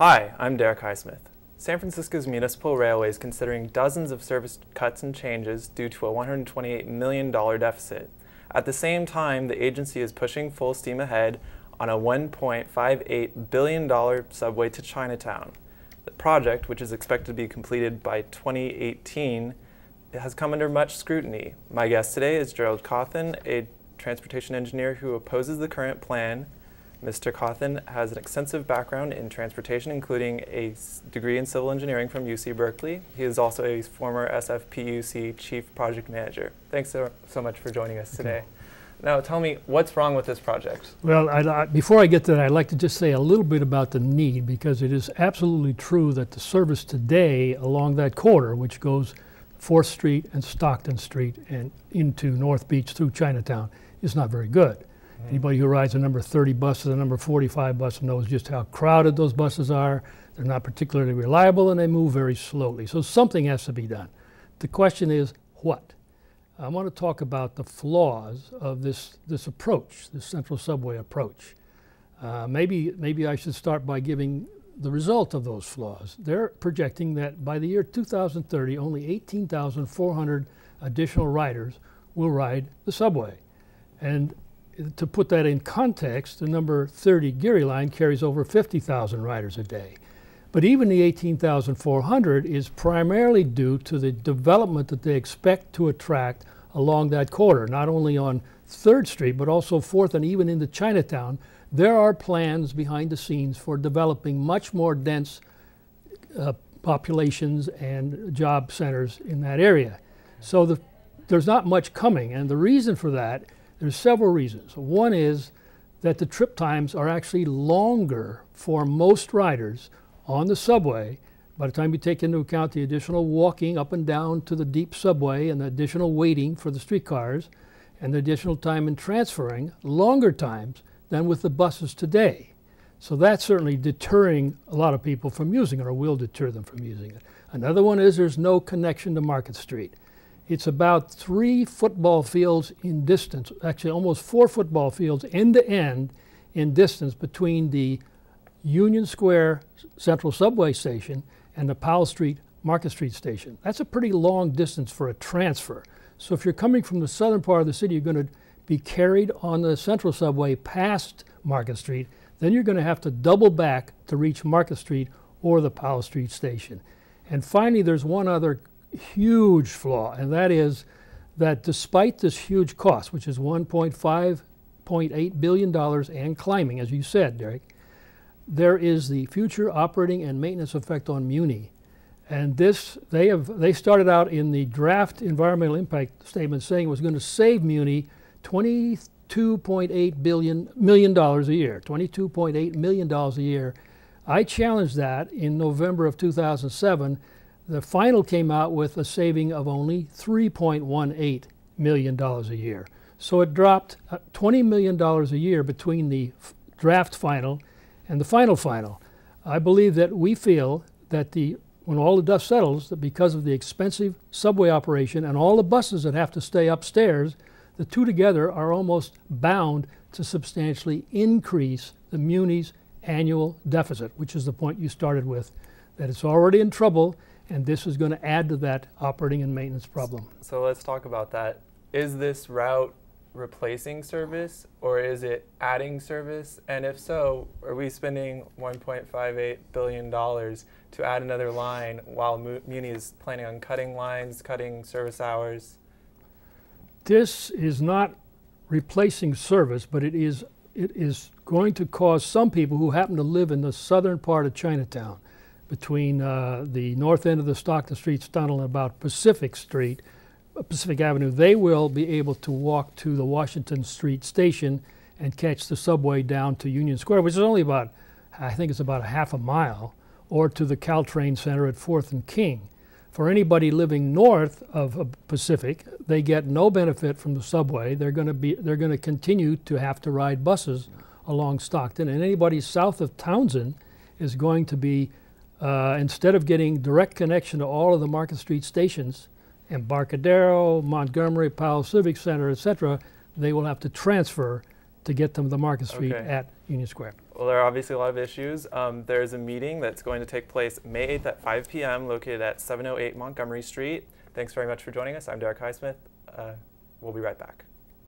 Hi, I'm Derek Highsmith. San Francisco's municipal railway is considering dozens of service cuts and changes due to a $128 million deficit. At the same time, the agency is pushing full steam ahead on a $1.58 billion subway to Chinatown. The project, which is expected to be completed by 2018, has come under much scrutiny. My guest today is Gerald Cauthen, a transportation engineer who opposes the current plan. Mr. Cauthen has an extensive background in transportation, including a degree in civil engineering from UC Berkeley. He is also a former SFPUC Chief Project Manager. Thanks so much for joining us today. Now tell me, what's wrong with this project? Well, before I get to that, I'd like to just say a little bit about the need, because it is absolutely true that the service today along that corridor, which goes 4th Street and Stockton Street and into North Beach through Chinatown, is not very good. Anybody who rides a number 30 bus or a number 45 bus knows just how crowded those buses are. They're not particularly reliable and they move very slowly. So something has to be done. The question is, what? I want to talk about the flaws of this approach, this central subway approach. Maybe I should start by giving the result of those flaws. They're projecting that by the year 2030, only 18,400 additional riders will ride the subway. And to put that in context, the number 30 Geary line carries over 50,000 riders a day. But even the 18,400 is primarily due to the development that they expect to attract along that corridor, not only on 3rd Street, but also 4th and even into Chinatown. There are plans behind the scenes for developing much more dense populations and job centers in that area. So there's not much coming, and the reason for that, there's several reasons. One is that the trip times are actually longer for most riders on the subway. By the time you take into account the additional walking up and down to the deep subway and the additional waiting for the streetcars and the additional time in transferring, longer times than with the buses today. So that's certainly deterring a lot of people from using it, or will deter them from using it. Another one is there's no connection to Market Street. It's about 3 football fields in distance, actually almost 4 football fields end to end in distance between the Union Square Central Subway Station and the Powell Street Market Street Station. That's a pretty long distance for a transfer. So if you're coming from the southern part of the city, you're going to be carried on the Central Subway past Market Street. Then you're going to have to double back to reach Market Street or the Powell Street Station. And finally, there's one other huge flaw, and that is that despite this huge cost, which is $1.8 billion and climbing, as you said, Derek, there is the future operating and maintenance effect on Muni. And this, they started out in the draft environmental impact statement saying it was going to save Muni $22.8 million a year, $22.8 million a year. I challenged that in November of 2007. The final came out with a saving of only $3.18 million a year. So it dropped $20 million a year between the draft final and the final. I believe that we feel that when all the dust settles, that because of the expensive subway operation and all the buses that have to stay upstairs, the two together are almost bound to substantially increase the Muni's annual deficit, which is the point you started with, that it's already in trouble. And this is going to add to that operating and maintenance problem. So let's talk about that. Is this route replacing service, or is it adding service? And if so, are we spending $1.58 billion to add another line while Muni is planning on cutting lines, cutting service hours? This is not replacing service, but it is going to cause some people who happen to live in the southern part of Chinatown, between the north end of the Stockton Street tunnel and about Pacific Avenue, they will be able to walk to the Washington Street station and catch the subway down to Union Square, which is only about, I think it's about a half a mile, or to the Caltrain Center at 4th and King. For anybody living north of Pacific, they get no benefit from the subway. They're going to continue to have to ride buses along Stockton, and anybody south of Townsend is going to be instead of getting direct connection to all of the Market Street stations, Embarcadero, Montgomery, Powell Civic Center, etc., they will have to transfer to get them to Market Street at Union Square. Well, there are obviously a lot of issues. There's a meeting that's going to take place May 8th at 5 p.m. located at 708 Montgomery Street. Thanks very much for joining us. I'm Derek Highsmith. We'll be right back.